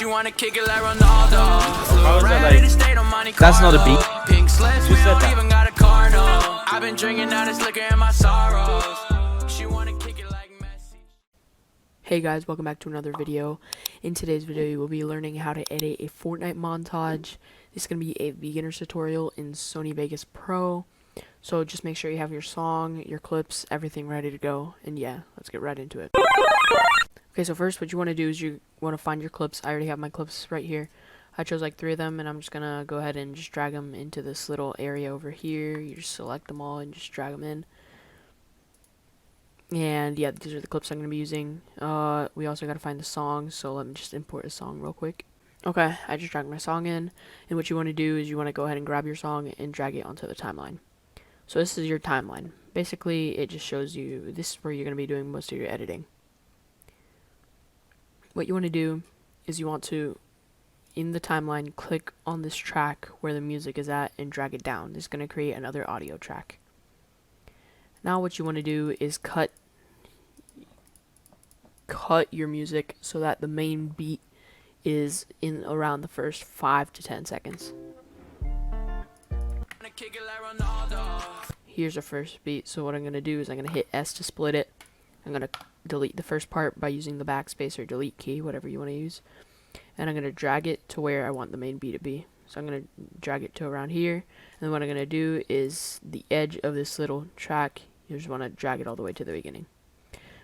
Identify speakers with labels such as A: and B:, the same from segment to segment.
A: How is that like? That's not a beat. You just said that.
B: I've been drinking out this liquor in my sorrows. She wanna kick it like Messi.
C: Hey guys, welcome back to another video. In today's video, you will be learning how to edit a Fortnite montage. This is going to be a beginner's tutorial in Sony Vegas Pro. So just make sure you have your song, your clips, everything ready to go. And yeah, let's get right into it. Okay, so first what you want to do is you want to find your clips. I already have my clips right here. I chose like 3 of them, and I'm just going to go ahead and just drag them into this little area over here. You just select them all and just drag them in. And yeah, these are the clips I'm going to be using. We also got to find the song, so let me just import a song real quick. Okay, I just dragged my song in, and what you want to do is you want to go ahead and grab your song and drag it onto the timeline. So this is your timeline. Basically, it just shows you, this is where you're going to be doing most of your editing. What you want to do is you want to, in the timeline, click on this track where the music is at and drag it down. This is going to create another audio track. Now what you want to do is cut your music so that the main beat is in around the first 5 to 10 seconds. Here's our first beat, so what I'm going to do is I'm going to hit S to split it. I'm going to delete the first part by using the backspace or delete key, whatever you want to use. And I'm going to drag it to where I want the main beat to be. So I'm going to drag it to around here. And what I'm going to do is the edge of this little track, you just want to drag it all the way to the beginning.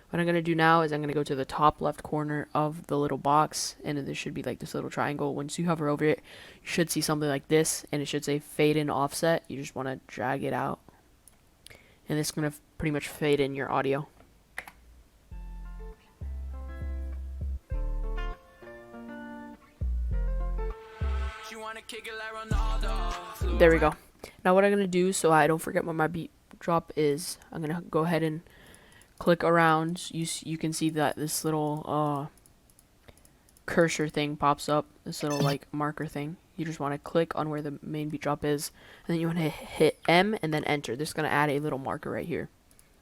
C: What I'm going to do now is I'm going to go to the top left corner of the little box, and there should be like this little triangle. Once you hover over it, you should see something like this, and it should say fade in offset. You just want to drag it out, and this is going to pretty much fade in your audio. There we go. Now what I'm going to do, so I don't forget what my beat drop is, I'm going to go ahead and click around. You can see that this little cursor thing pops up, this little like marker thing. You just want to click on where the main beat drop is, and then you want to hit M and then enter. This is going to add a little marker right here,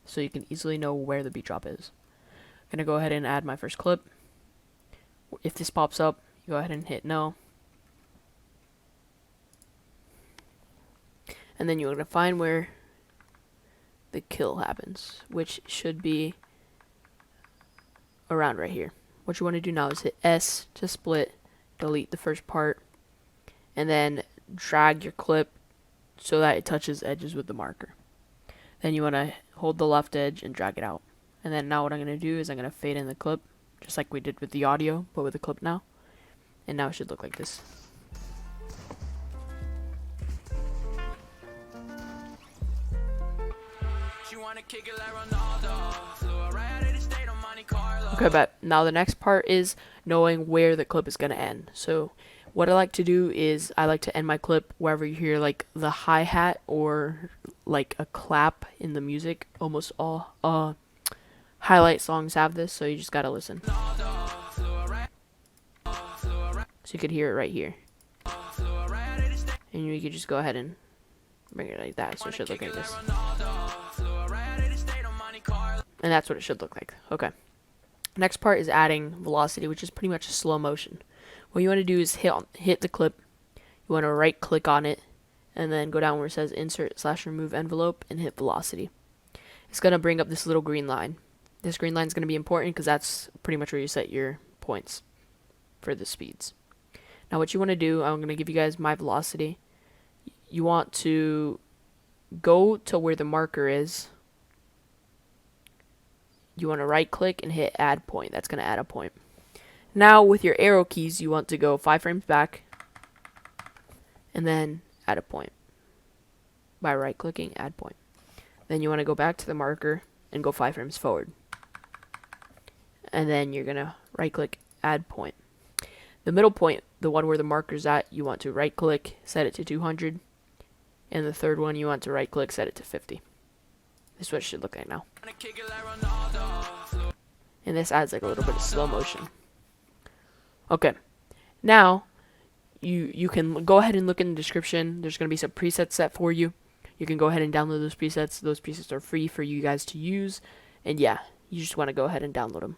C: so you can easily know where the beat drop is. I'm going to go ahead and add my first clip. If this pops up, you go ahead and hit no. And then you're going to find where the kill happens, which should be around right here. What you want to do now is hit S to split, delete the first part, and then drag your clip so that it touches edges with the marker. Then you want to hold the left edge and drag it out. And then now what I'm going to do is I'm going to fade in the clip, just like we did with the audio, but with the clip now. And now it should look like this. Okay, but now the next part is knowing where the clip is going to end. So what I like to do is I like to end my clip wherever you hear like the hi-hat or like a clap in the music. Almost all highlight songs have this, so you just got to listen. So you could hear it right here. And you could just go ahead and bring it like that, so it should look like this. And that's what it should look like. Okay. Next part is adding velocity, which is pretty much a slow motion. What you want to do is hit the clip. You want to right click on it and then go down where it says insert/remove envelope and hit velocity. It's going to bring up this little green line. This green line is going to be important because that's pretty much where you set your points for the speeds. Now what you want to do, I'm going to give you guys my velocity. You want to go to where the marker is. You want to right click and hit add point. That's going to add a point. Now with your arrow keys, you want to go 5 frames back and then add a point by right clicking add point. Then you want to go back to the marker and go 5 frames forward. And then you're going to right click add point. The middle point, the one where the marker's at, you want to right click, set it to 200. And the third one, you want to right click, set it to 50. This is what it should look like now. And this adds like a little bit of slow motion. Okay. Now, you can go ahead and look in the description. There's going to be some presets set for you. You can go ahead and download those presets. Those presets are free for you guys to use. And yeah, you just want to go ahead and download them.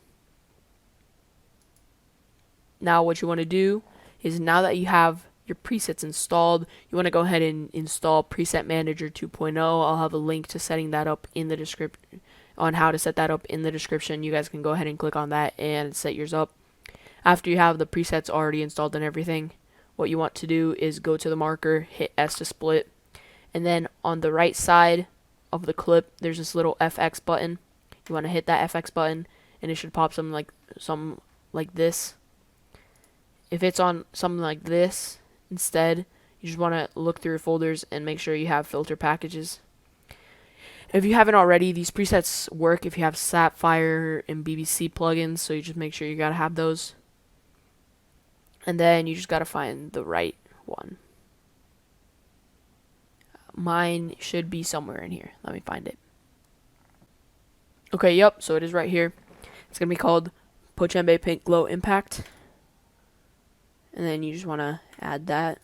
C: now what you want to do is, now that you have your presets installed, you want to go ahead and install Preset Manager 2.0. I'll have a link to setting that up in the description, on how to set that up in the description. You guys can go ahead and click on that and set yours up. After you have the presets already installed and everything, what you want to do is go to the marker, hit S to split, and then on the right side of the clip there's this little FX button. You want to hit that FX button and it should pop something like this. If it's on something like this instead, you just want to look through your folders and make sure you have filter packages. If you haven't already, these presets work if you have Sapphire and BBC plugins, so you just make sure you gotta have those. And then you just gotta find the right one. Mine should be somewhere in here. Let me find it. Okay, yep, so it is right here. It's gonna be called Pochembe Pink Glow Impact. And then you just wanna add that.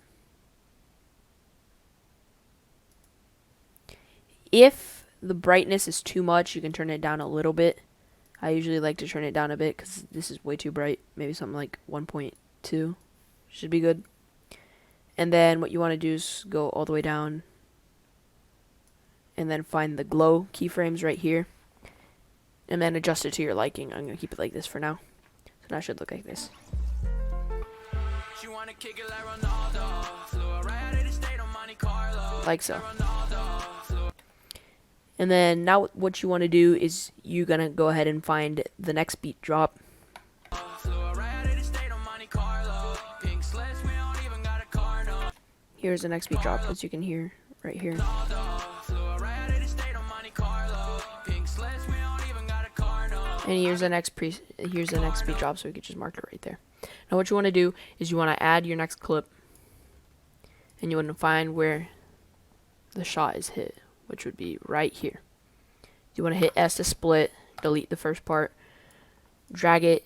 C: If the brightness is too much, you can turn it down a little bit. I usually like to turn it down a bit because this is way too bright. Maybe something like 1.2 should be good. And then what you want to do is go all the way down and then find the glow keyframes right here, and then adjust it to your liking. I'm going to keep it like this for now. So now it should look like this. Like so. And then now what you want to do is you're going to go ahead and find the next beat drop. Here's the next beat drop, as you can hear right here. And here's the next beat drop, so we can just mark it right there. Now what you want to do is you want to add your next clip, and you want to find where the shot is hit, which would be right here. You want to hit S to split, delete the first part, drag it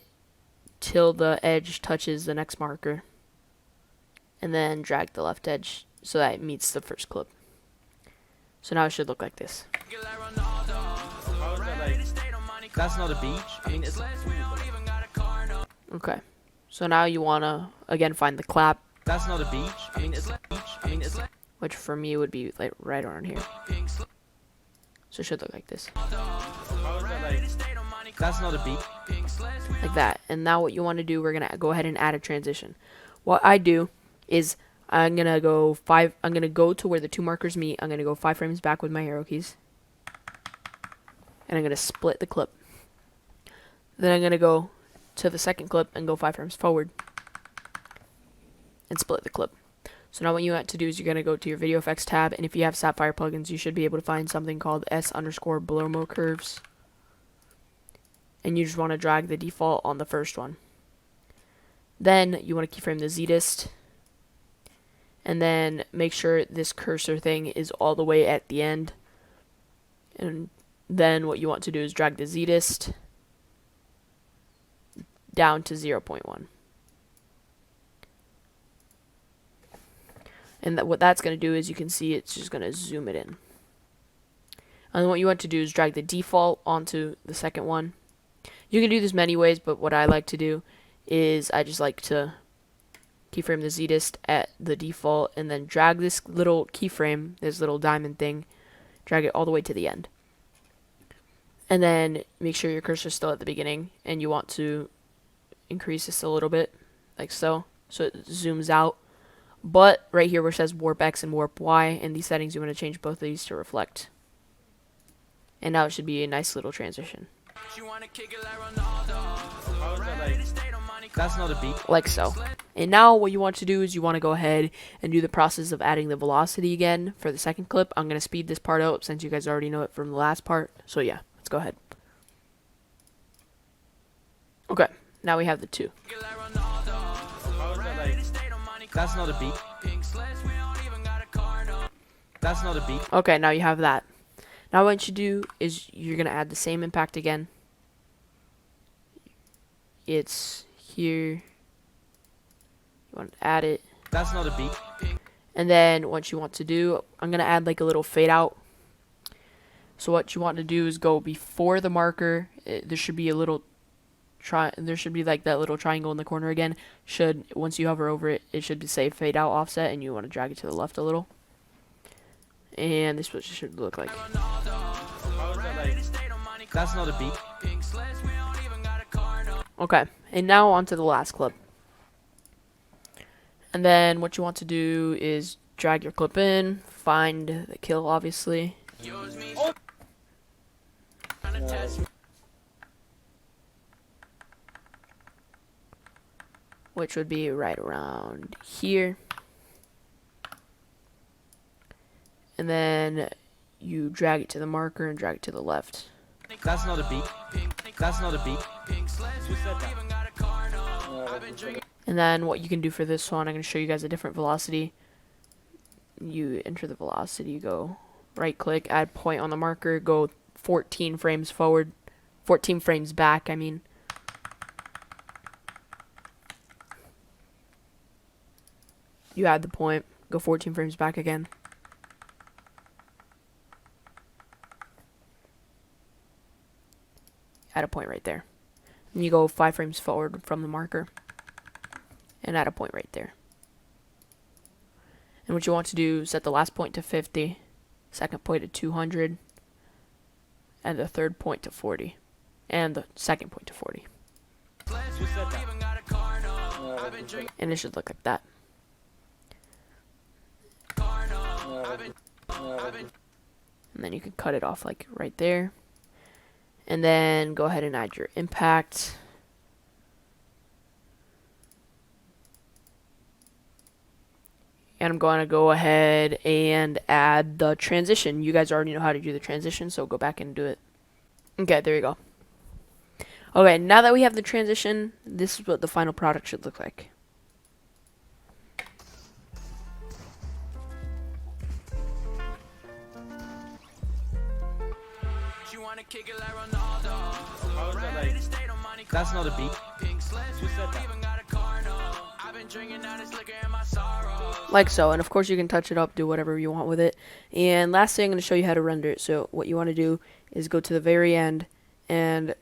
C: till the edge touches the next marker, and then drag the left edge so that it meets the first clip. So now it should look like this.
A: How is that like? That's not a beach. I mean, it's.
C: Okay. So now you want to again find the clap.
A: That's not a beach. I mean, it's a beach. I mean, it's.
C: Which for me would be like right around here. So it should look like this.
A: How is that like? That's not a beach.
C: Like that. And now what you want to do, we're gonna go ahead and add a transition. What I do is I'm gonna go to where the two markers meet. I'm gonna go 5 frames back with my arrow keys, and I'm gonna split the clip. Then I'm gonna go to the second clip and go 5 frames forward and split the clip. So now what you want to do is you're going to go to your video effects tab, and if you have Sapphire plugins, you should be able to find something called S_blow-mo curves. And you just want to drag the default on the first one. Then you want to keyframe the Z-dist, and then make sure this cursor thing is all the way at the end. And then what you want to do is drag the Z-dist down to 0.1. And what that's going to do is, you can see it's just going to zoom it in. And what you want to do is drag the default onto the second one. You can do this many ways, but what I like to do is I just like to keyframe the Z-dist at the default and then drag this little keyframe, this little diamond thing, drag it all the way to the end. And then make sure your cursor is still at the beginning, and you want to increase this a little bit, like so it zooms out. But right here where it says warp X and warp Y, in these settings you want to change both of these to reflect. And now it should be a nice little transition.
A: How is that like? That's not a beat.
C: Like so. And now what you want to do is you want to go ahead and do the process of adding the velocity again for the second clip. I'm going to speed this part up since you guys already know it from the last part. So yeah, let's go ahead. Okay, now we have the two.
A: How is that like? That's not a beat. That's not a beat.
C: Okay, now you have that. Now what you do is you're going to add the same impact again. It's here. You want to add it.
A: That's not a beat.
C: And then what you want to do, I'm going to add like a little fade out. So what you want to do is go before the marker. There should be a little there should be like that little triangle in the corner again. Once you hover over it, it should say fade out offset, and you want to drag it to the left a little. And this is what it should look like.
A: How is that like? That's not a beat.
C: Okay, and now on to the last clip. And then what you want to do is drag your clip in, find the kill, obviously.
A: Oh.
C: Which would be right around here. And then you drag it to the marker and drag it to the left.
A: That's not a beat. That's not a beat. Who said that?
C: And then what you can do for this one, I'm going to show you guys a different velocity. You enter the velocity, you go right click, add point on the marker, go 14 frames forward, 14 frames back, I mean. You add the point, go 14 frames back again. Add a point right there. And you go 5 frames forward from the marker. And add a point right there. And what you want to do is set the last point to 50, second point to 200, and the third point to 40, and the second point to 40.
A: Who said that?
C: And it should look like that. And then you can cut it off like right there. And then go ahead and add your impact. And I'm going to go ahead and add the transition. You guys already know how to do the transition, so go back and do it. Okay, there you go. Okay, now that we have the transition, this is what the final product should look like.
A: How is that like? That's not a beat. Who said that?
C: Like so, and of course you can touch it up, do whatever you want with it. And lastly, I'm going to show you how to render it. So what you want to do is go to the very end and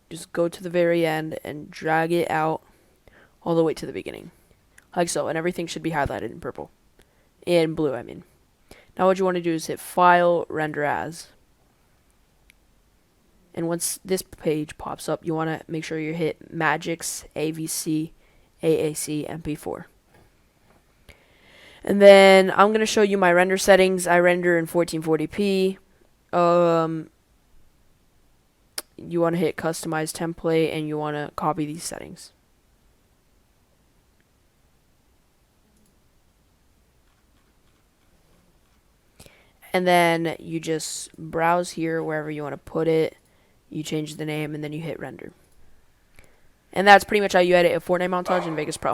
C: just go to the very end and drag it out all the way to the beginning. Like so, and everything should be highlighted in purple. In blue, I mean. Now what you want to do is hit File, Render As. And once this page pops up, you want to make sure you hit Magix, AVC, AAC, MP4. And then I'm going to show you my render settings. I render in 1440p. You want to hit Customize Template, and you want to copy these settings. And then you just browse here wherever you want to put it. You change the name, and then you hit render. And that's pretty much how you edit a Fortnite montage in Vegas Pro.